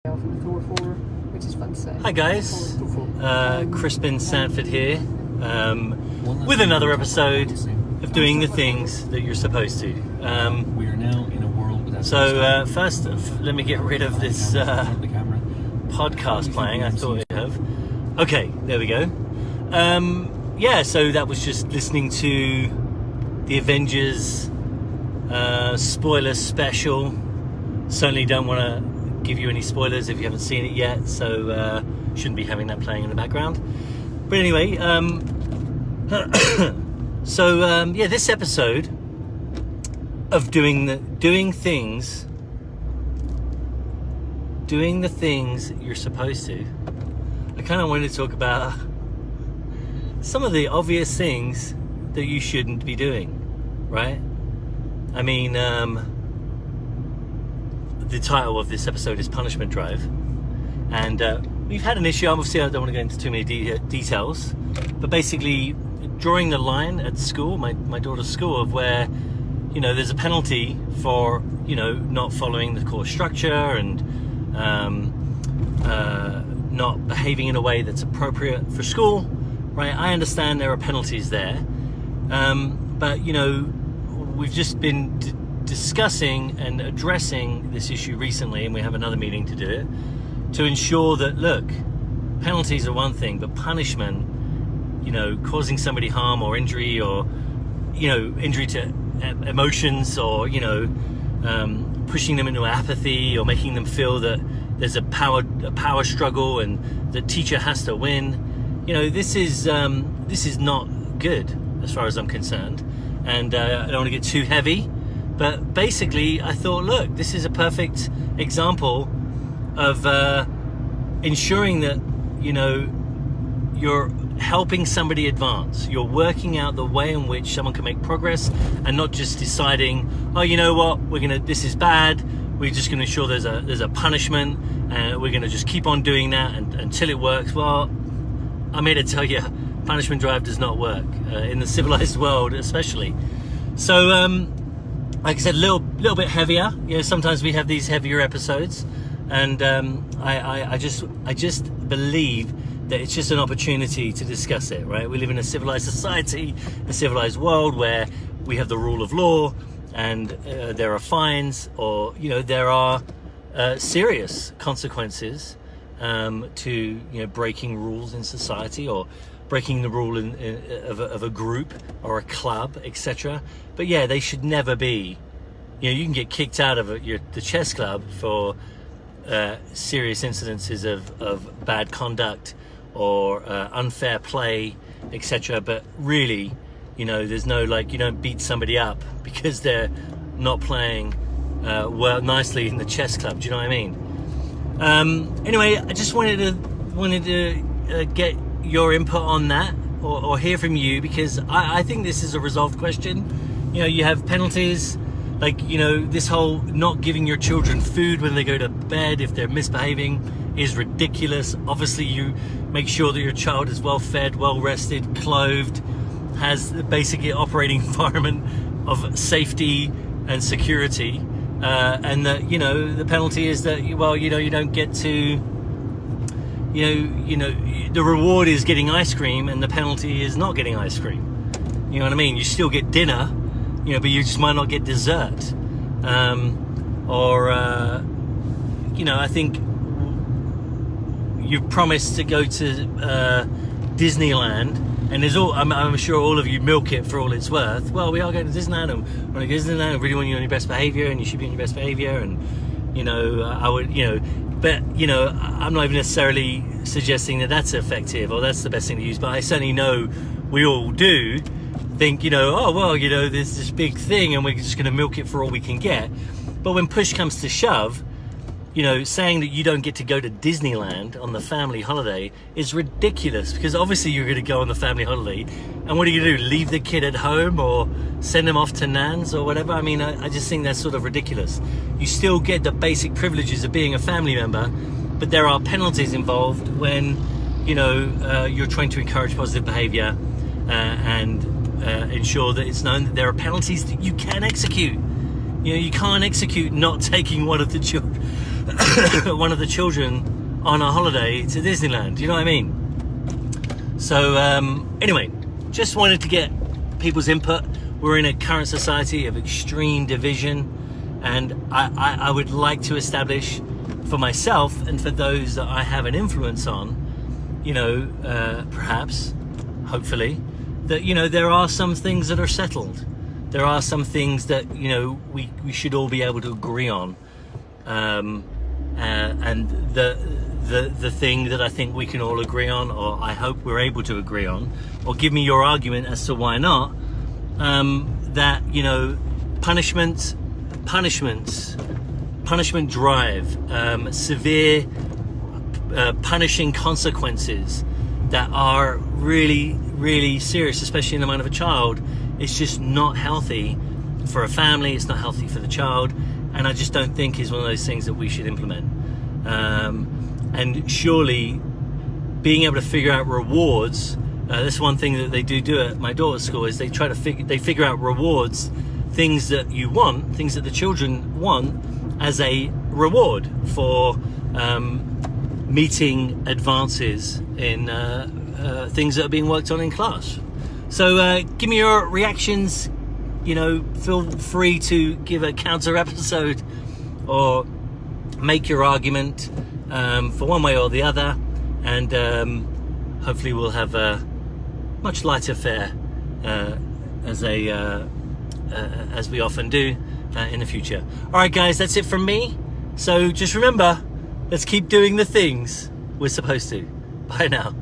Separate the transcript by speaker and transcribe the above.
Speaker 1: Which is fun to say.
Speaker 2: Hi guys, Crispin Sanford here, with another episode of doing the things that you're supposed to.
Speaker 3: We are now in a world without.
Speaker 2: So first, let me get rid of this podcast playing. I thought it'd have. Okay, there we go. Yeah, so that was just listening to the Avengers spoiler special. Certainly don't want to give you any spoilers if you haven't seen it yet, so shouldn't be having that playing in the background. But anyway, yeah, this episode of doing the things you're supposed to, I kind of wanted to talk about some of the obvious things that you shouldn't be doing, right? I mean, the title of this episode is Punishment Drive, and we've had an issue. Obviously, I don't want to go into too many details, but basically drawing the line at school, my daughter's school, of where, you know, there's a penalty for, you know, not following the course structure and not behaving in a way that's appropriate for school, right? I understand there are penalties there, but, you know, we've just been discussing and addressing this issue recently, and we have another meeting to do it, to ensure that, look, penalties are one thing, but punishment, you know, causing somebody harm or injury, or, you know, injury to emotions, or, you know, pushing them into apathy, or making them feel that there's a power struggle and the teacher has to win. You know, this is not good as far as I'm concerned, and I don't want to get too heavy. But basically, I thought, look, this is a perfect example of ensuring that, you know, you're helping somebody advance. You're working out the way in which someone can make progress, and not just deciding, oh, you know what, this is bad, we're just going to ensure there's a punishment, and we're going to just keep on doing that until it works. Well, I'm here to tell you, punishment drive does not work in the civilized world, especially. So, like I said, a little bit heavier. You know, sometimes we have these heavier episodes, and I just believe that it's just an opportunity to discuss it, right? We live in a civilized society, a civilized world, where we have the rule of law, and there are fines, or, you know, there are serious consequences to, you know, breaking rules in society, or breaking the rule of a group or a club, etc. But yeah, they should never be, you know, you can get kicked out of the chess club for serious incidences of bad conduct or unfair play, etc. But really, you know, there's no, like, you don't beat somebody up because they're not playing well nicely in the chess club. Do you know what I mean? Anyway, I just wanted to get your input on that, or hear from you, because I think this is a resolved question. You know, you have penalties, like, you know, this whole not giving your children food when they go to bed if they're misbehaving is ridiculous. Obviously, you make sure that your child is well fed, well rested, clothed, has the basic operating environment of safety and security, and that, you know, the penalty is that, well, you know, you don't get to, you know, the reward is getting ice cream, and the penalty is not getting ice cream. You know what I mean? You still get dinner, you know, but you just might not get dessert. You know, I think you've promised to go to Disneyland, and there's I'm sure all of you milk it for all it's worth. Well, we are going to Disneyland, and when I go to Disneyland, I really want you on your best behavior, and you should be on your best behavior, and, you know, I would, you know, but, you know, I'm not even necessarily suggesting that that's effective or that's the best thing to use, but I certainly know we all do think, you know, oh, well, you know, there's this big thing and we're just going to milk it for all we can get. But when push comes to shove, you know, saying that you don't get to go to Disneyland on the family holiday is ridiculous, because obviously you're going to go on the family holiday, and what are you going to do, leave the kid at home or send him off to Nan's or whatever? I mean, I just think that's sort of ridiculous. You still get the basic privileges of being a family member, but there are penalties involved when, you know, you're trying to encourage positive behavior and ensure that it's known that there are penalties that you can execute. You know, you can't execute not taking one of the children one of the children on a holiday to Disneyland. You know what I mean? So anyway, just wanted to get people's input. We're in a current society of extreme division, and I would like to establish for myself and for those that I have an influence on, you know, perhaps, hopefully, that, you know, there are some things that are settled. There are some things that, you know, we should all be able to agree on. And the thing that I think we can all agree on, or I hope we're able to agree on, or give me your argument as to why not, that, you know, punishment drive, severe punishing consequences that are really, really serious, especially in the mind of a child, it's just not healthy for a family, it's not healthy for the child, and I just don't think is one of those things that we should implement. And surely being able to figure out rewards, that's one thing that they do at my daughter's school, is they try to figure out rewards, things that you want, things that the children want as a reward for meeting advances in things that are being worked on in class. So give me your reactions, you know, feel free to give a counter episode or make your argument for one way or the other, and hopefully we'll have a much lighter fare as we often do in the future. All right, guys, that's it from me. So just remember, let's keep doing the things we're supposed to. Bye now.